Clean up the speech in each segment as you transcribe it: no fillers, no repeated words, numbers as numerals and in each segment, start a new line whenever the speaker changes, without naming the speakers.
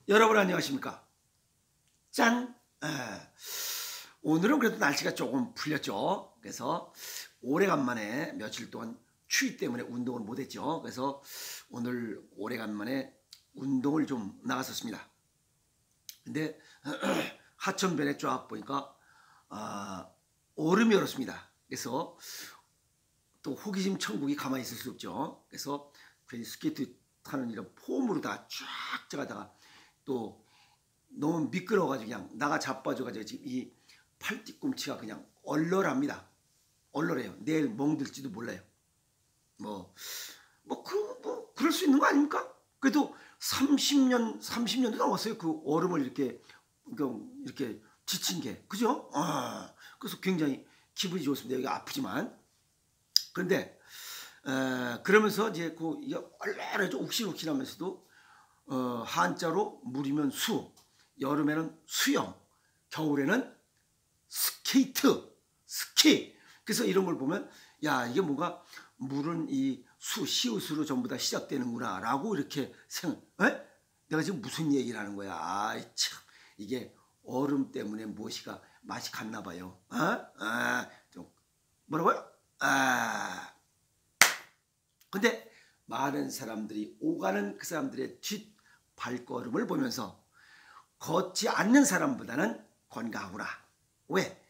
여러분 안녕하십니까? 짠! 오늘은 그래도 날씨가 조금 풀렸죠. 그래서 오래간만에 며칠 동안 추위 때문에 운동을 못했죠. 그래서 오늘 오래간만에 운동을 좀 나갔었습니다. 근데 하천변에 쫙 보니까 얼음이 얼었습니다. 그래서 또 호기심 천국이 가만히 있을 수 없죠. 그래서 괜히 스케이트 타는 이런 폼으로 다 쫙 들어가다가 또 너무 미끄러워가지고 그냥 나가 자빠져가지고 지금 이 팔 뒤꿈치가 그냥 얼얼합니다. 얼얼해요. 내일 멍들지도 몰라요. 그럴 수 있는 거 아닙니까? 그래도 30년도 넘었어요. 그 얼음을 이렇게 지친 게. 그죠? 그래서 굉장히 기분이 좋습니다. 여기 아프지만. 그런데, 그러면서 이제 이게 얼얼해져 욱신욱신하면서도, 한자로 물이면 수, 여름에는 수영, 겨울에는 스키. 그래서 이런 걸 보면 야 이게 뭔가 물은 이 시옷으로 전부 다 시작되는구나 라고 이렇게 내가 지금 무슨 얘기를 하는 거야. 참 이게 얼음 때문에 무엇이가 맛이 갔나 봐요. 좀 뭐라고요? 근데 많은 사람들이 오가는 그 사람들의 뒷 발걸음을 보면서 걷지 않는 사람보다는 건강하구나. 왜?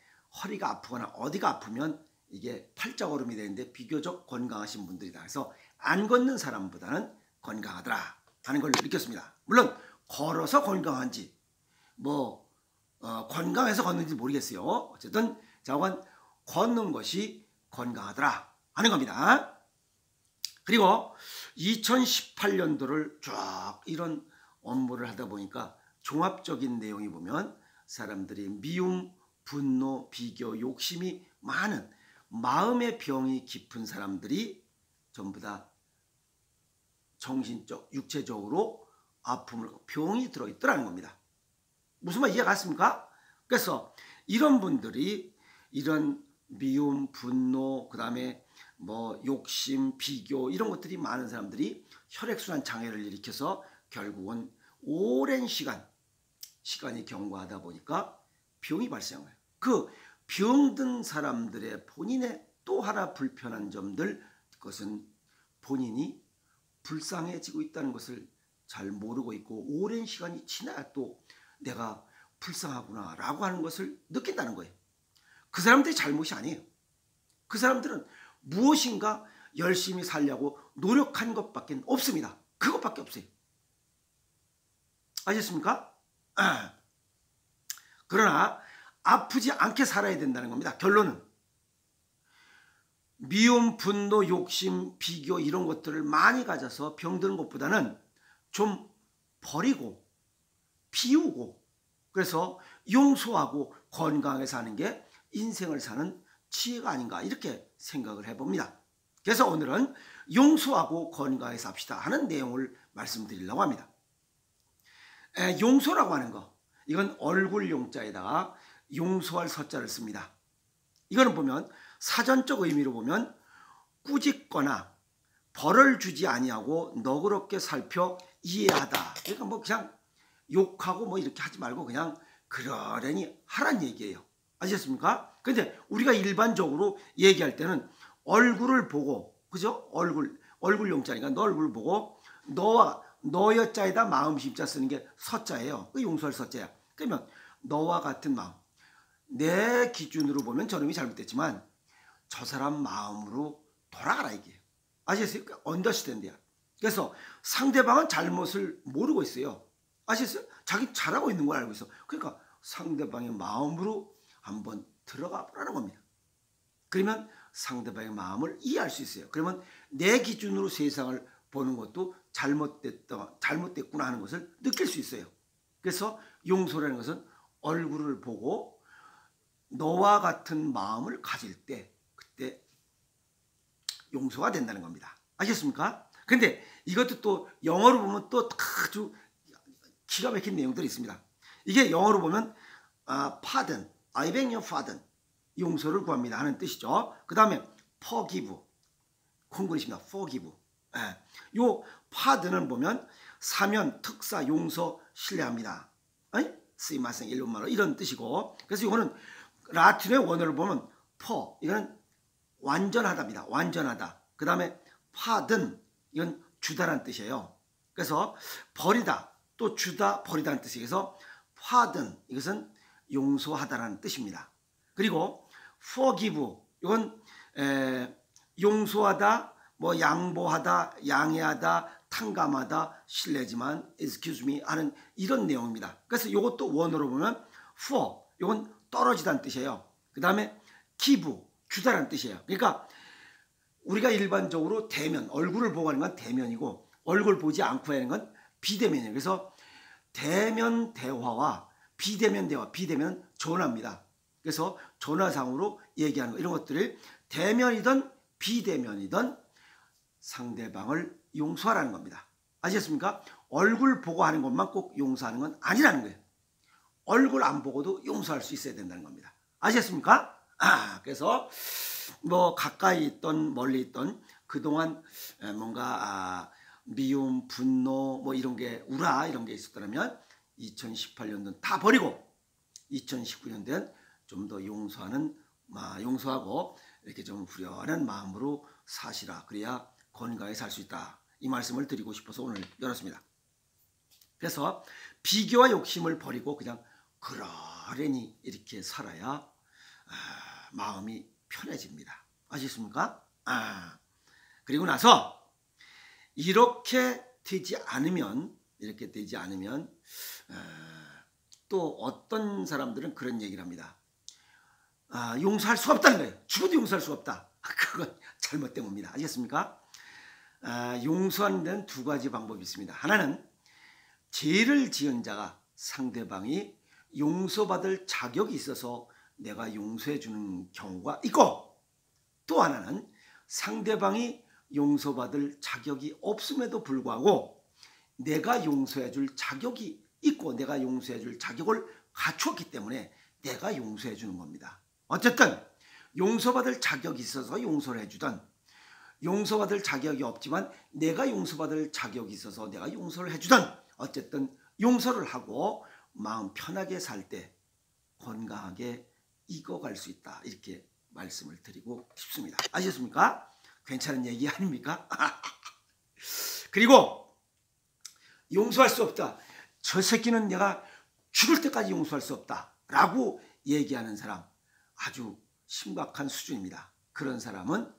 허리가 아프거나 어디가 아프면 이게 팔자걸음이 되는데 비교적 건강하신 분들이다. 그래서 안 걷는 사람보다는 건강하더라 하는 걸 느꼈습니다. 물론 걸어서 건강한지 건강해서 걷는지 모르겠어요. 어쨌든 자관 걷는 것이 건강하더라 하는 겁니다. 그리고 2018년도를 쫙 이런 업무를 하다 보니까 종합적인 내용이 보면 사람들이 미움, 분노, 비교, 욕심이 많은 마음의 병이 깊은 사람들이 전부 다 정신적, 육체적으로 병이 들어있더라는 겁니다. 무슨 말 이해 갔습니까? 그래서 이런 분들이 이런 미움, 분노, 그 다음에 욕심, 비교 이런 것들이 많은 사람들이 혈액순환 장애를 일으켜서 결국은 오랜 시간이 경과하다 보니까 병이 발생한 거예요. 그 병든 사람들의 본인의 또 하나 불편한 점들, 그것은 본인이 불쌍해지고 있다는 것을 잘 모르고 있고 오랜 시간이 지나야 또 내가 불쌍하구나 라고 하는 것을 느낀다는 거예요. 그 사람들이 잘못이 아니에요. 그 사람들은 무엇인가 열심히 살려고 노력한 것밖에 없습니다. 그것밖에 없어요. 아셨습니까? 그러나 아프지 않게 살아야 된다는 겁니다. 결론은 미움, 분노, 욕심, 비교 이런 것들을 많이 가져서 병드는 것보다는 좀 버리고 비우고 그래서 용서하고 건강하게 사는 게 인생을 사는 지혜가 아닌가 이렇게 생각을 해봅니다. 그래서 오늘은 용서하고 건강하게 삽시다 하는 내용을 말씀드리려고 합니다. 용서라고 하는 거, 이건 얼굴 용자에다가 용서할 서자를 씁니다. 이거는 보면 사전적 의미로 보면 꾸짖거나 벌을 주지 아니하고 너그럽게 살펴 이해하다. 그러니까 그냥 욕하고 이렇게 하지 말고 그냥 그러려니 하란 얘기예요. 아셨습니까? 근데 우리가 일반적으로 얘기할 때는 얼굴을 보고, 그죠? 얼굴 용자니까 너 얼굴을 보고 너 여자에다 마음 심자 쓰는 게 서자예요. 그 용서할 서자야. 그러면 너와 같은 마음. 내 기준으로 보면 저놈이 잘못됐지만 저 사람 마음으로 돌아가라 이게. 아시겠어요? 언더스탠드야. 그래서 상대방은 잘못을 모르고 있어요. 아시겠어요? 자기 잘하고 있는 걸 알고 있어. 그러니까 상대방의 마음으로 한번 들어가 보라는 겁니다. 그러면 상대방의 마음을 이해할 수 있어요. 그러면 내 기준으로 세상을 보는 것도 잘못됐구나 하는 것을 느낄 수 있어요. 그래서 용서라는 것은 얼굴을 보고 너와 같은 마음을 가질 때 그때 용서가 된다는 겁니다. 아셨습니까? 근데 이것도 또 영어로 보면 또 아주 기가 막힌 내용들이 있습니다. 이게 영어로 보면 pardon, I beg your pardon, 용서를 구합니다 하는 뜻이죠. 그 다음에 forgive, 콩글리십니다. forgive. 요 pardon은 보면 사면, 특사, 용서, 신뢰합니다. 스이마생 일본말로 이런 뜻이고, 그래서 이거는 라틴의 원어를 보면 이거는 완전하다입니다. 완전하다. 그 다음에 파든, 이건 주다라는 뜻이에요. 그래서 버리다, 또 주다, 버리다는 뜻이에요. 그래서 파든, 이것은 용서하다라는 뜻입니다. 그리고 forgive, 이건 용서하다, 뭐 양보하다, 양해하다, 탕감하다, 실례지만 excuse me 하는 이런 내용입니다. 그래서 이것도 원어로 보면 for, 이건 떨어지다는 뜻이에요. 그 다음에 give, 주다라는 뜻이에요. 그러니까 우리가 일반적으로 대면, 얼굴을 보고 하는 건 대면이고 얼굴 보지 않고 하는 건 비대면이에요. 그래서 대면 대화와 비대면 대화, 비대면은 전화입니다. 그래서 전화상으로 얘기하는 거, 이런 것들을 대면이든 비대면이든 상대방을 용서하라는 겁니다. 아시겠습니까? 얼굴 보고 하는 것만 꼭 용서하는 건 아니라는 거예요. 얼굴 안 보고도 용서할 수 있어야 된다는 겁니다. 아시겠습니까? 그래서 뭐 가까이 있던 멀리 있던 그동안 뭔가 미움, 분노 뭐 이런 게 우라 이런 게 있었다면 2018년도는 다 버리고 2019년도엔 좀 더 용서하고 이렇게 좀 후련한 마음으로 사시라. 그래야 건강하게 살 수 있다. 이 말씀을 드리고 싶어서 오늘 열었습니다. 그래서 비교와 욕심을 버리고 그냥 그러려니 이렇게 살아야 마음이 편해집니다. 아시겠습니까? 그리고 나서 이렇게 되지 않으면 또 어떤 사람들은 그런 얘기를 합니다. 용서할 수가 없다는 거예요. 죽어도 용서할 수가 없다. 그건 잘못된 겁니다. 아시겠습니까? 용서하는 데는 두 가지 방법이 있습니다. 하나는 죄를 지은 자가 상대방이 용서받을 자격이 있어서 내가 용서해 주는 경우가 있고, 또 하나는 상대방이 용서받을 자격이 없음에도 불구하고 내가 용서해 줄 자격이 있고 내가 용서해 줄 자격을 갖추었기 때문에 내가 용서해 주는 겁니다. 어쨌든 용서받을 자격이 있어서 용서를 해주든 용서받을 자격이 없지만 내가 용서받을 자격이 있어서 내가 용서를 해주든 어쨌든 용서를 하고 마음 편하게 살 때 건강하게 익어갈 수 있다. 이렇게 말씀을 드리고 싶습니다. 아시겠습니까? 괜찮은 얘기 아닙니까? 그리고 용서할 수 없다. 저 새끼는 내가 죽을 때까지 용서할 수 없다. 라고 얘기하는 사람 아주 심각한 수준입니다. 그런 사람은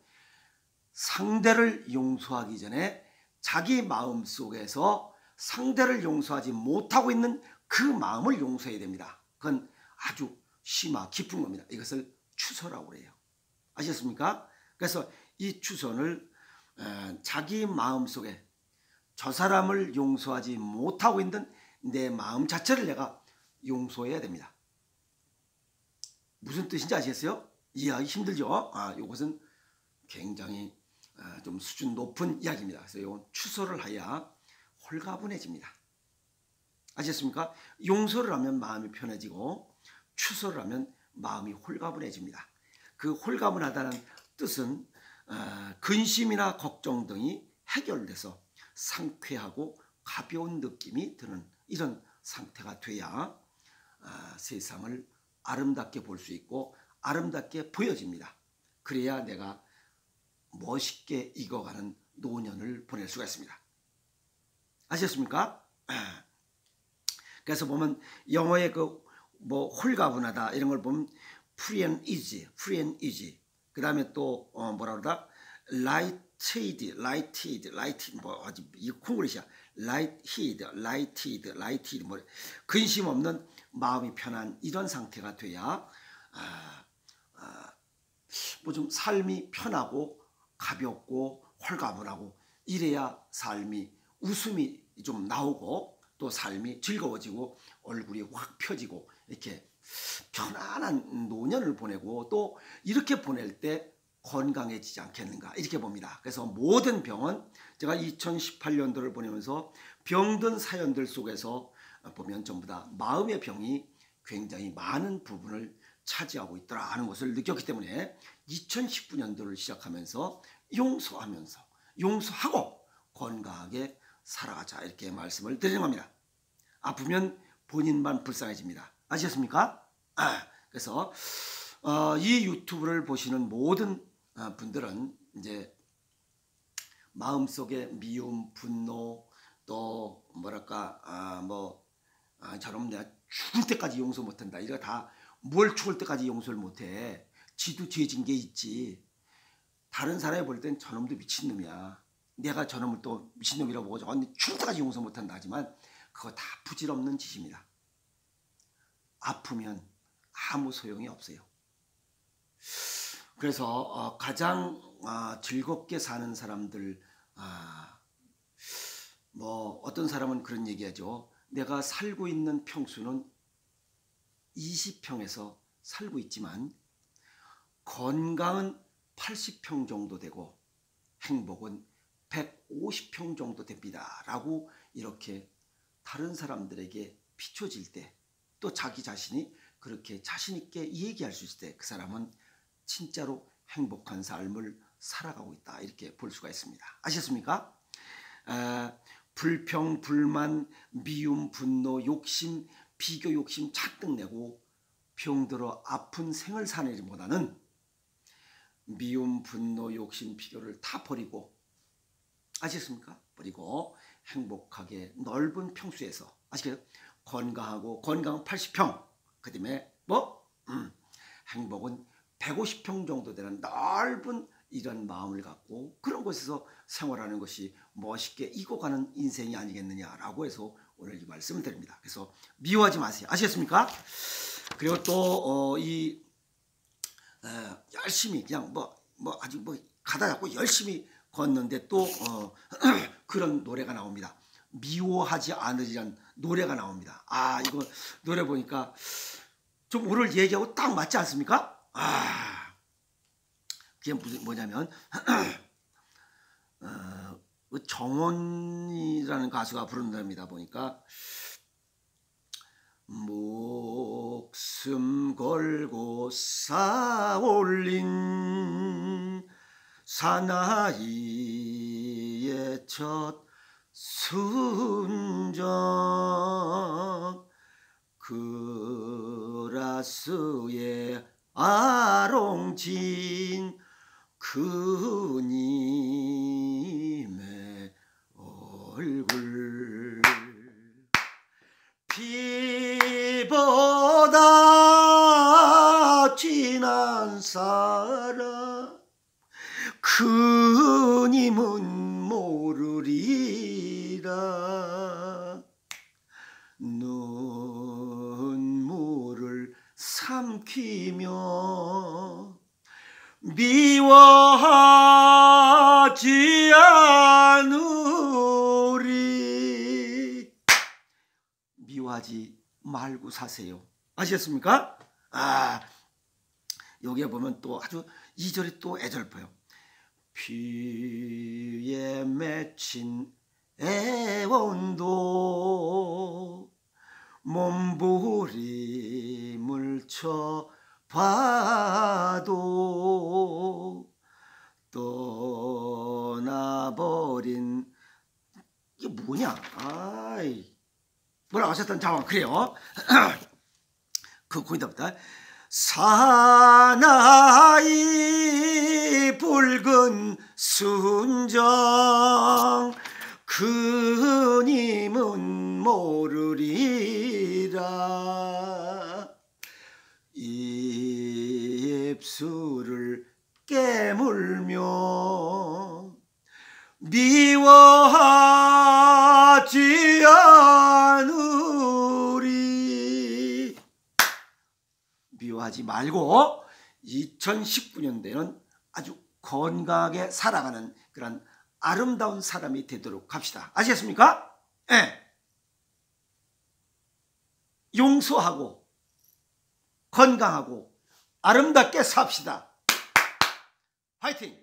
상대를 용서하기 전에 자기 마음속에서 상대를 용서하지 못하고 있는 그 마음을 용서해야 됩니다. 그건 아주 심화 깊은 겁니다. 이것을 추서라고 해요. 아시겠습니까? 그래서 이 추서를 자기 마음속에 저 사람을 용서하지 못하고 있는 내 마음 자체를 내가 용서해야 됩니다. 무슨 뜻인지 아시겠어요? 이해하기 힘들죠? 이것은 굉장히 좀 수준 높은 이야기입니다. 그래서 이건 추서를 해야 홀가분해집니다. 아시겠습니까? 용서를 하면 마음이 편해지고 추서를 하면 마음이 홀가분해집니다. 그 홀가분하다는 뜻은 근심이나 걱정 등이 해결돼서 상쾌하고 가벼운 느낌이 드는 이런 상태가 돼야 세상을 아름답게 볼 수 있고 아름답게 보여집니다. 그래야 내가 멋있게 익어가는 노년을 보낼 수가 있습니다. 아시겠습니까? 그래서 보면 영어의 뭐 홀가분하다 이런 걸 보면 free and easy. 그 다음에 또 뭐라 그러다 lighted 뭐 아주 이 콩글리시야 lighted 뭐 근심 없는 마음이 편한 이런 상태가 돼야 뭐 좀 삶이 편하고 가볍고 홀가분하고 이래야 삶이 웃음이 좀 나오고 또 삶이 즐거워지고 얼굴이 확 펴지고 이렇게 편안한 노년을 보내고 또 이렇게 보낼 때 건강해지지 않겠는가 이렇게 봅니다. 그래서 모든 병은 제가 2018년도를 보내면서 병든 사연들 속에서 보면 전부 다 마음의 병이 굉장히 많은 부분을 차지하고 있더라 하는 것을 느꼈기 때문에 2019년도를 시작하면서 용서하고 건강하게 살아가자 이렇게 말씀을 드리는 겁니다. 아프면 본인만 불쌍해집니다. 아시겠습니까? 그래서 이 유튜브를 보시는 모든 분들은 이제 마음속에 미움, 분노, 또 뭐랄까 저놈 내가 죽을 때까지 용서 못한다. 이거 다 뭘 죽을 때까지 용서를 못해. 지도 죄진 게 있지. 다른 사람이 볼 땐 저놈도 미친놈이야. 내가 저놈을 또 미친놈이라고 보고 언니 죽을 때까지 용서 못한다 하지만 그거 다 부질없는 짓입니다. 아프면 아무 소용이 없어요. 그래서 가장 즐겁게 사는 사람들, 뭐 어떤 사람은 그런 얘기하죠. 내가 살고 있는 평수는 20평에서 살고 있지만 건강은 80평 정도 되고 행복은 150평 정도 됩니다 라고 이렇게 다른 사람들에게 비춰질 때, 또 자기 자신이 그렇게 자신 있게 얘기할 수 있을 때 그 사람은 진짜로 행복한 삶을 살아가고 있다 이렇게 볼 수가 있습니다. 아셨습니까? 불평, 불만, 미움, 분노, 욕심, 비교 욕심 잔뜩 내고 병들어 아픈 생을 사내기보다는 미움, 분노, 욕심, 비교를 다 버리고, 아시겠습니까? 버리고 행복하게 넓은 평수에서, 아시겠어요? 건강은 80평, 그 다음에 행복은 150평 정도 되는 넓은 이런 마음을 갖고 그런 곳에서 생활하는 것이 멋있게 익어가는 인생이 아니겠느냐라고 해서 오늘 이 말씀을 드립니다. 그래서 미워하지 마세요. 아시겠습니까? 그리고 또 열심히 그냥 아주 가다 잡고 열심히 걷는데 또 그런 노래가 나옵니다. 미워하지 않으리란 노래가 나옵니다. 이거 노래 보니까 좀 오늘 얘기하고 딱 맞지 않습니까? 그게 뭐냐면 정원이라는 가수가 부른 노래입니다. 보니까 목숨 걸고 쌓아올린 사나이의 첫 순정, 그라스에 아롱진 그님의 얼굴, 피보다 진한 사람 그님은 모르리라. 눈물을 삼키며 미워하지 않으리. 미워하지 말고 사세요. 아시겠습니까? 여기에 보면 또 아주 2절이 또 애절퍼요. 피에 맺힌 애원도 몸부림을 쳐봐도 떠나버린, 이게 뭐냐? 뭐라고 하셨던 자와 그래요. 그 고인답니다. 사나이 붉은 순정 그님은 모르리라. 입술을 깨물며 미워하지 않으리. 미워하지 말고 2019년도에는 아주 건강하게 살아가는 그런 아름다운 사람이 되도록 합시다. 아시겠습니까? 네. 용서하고 건강하고 아름답게 삽시다. 화이팅!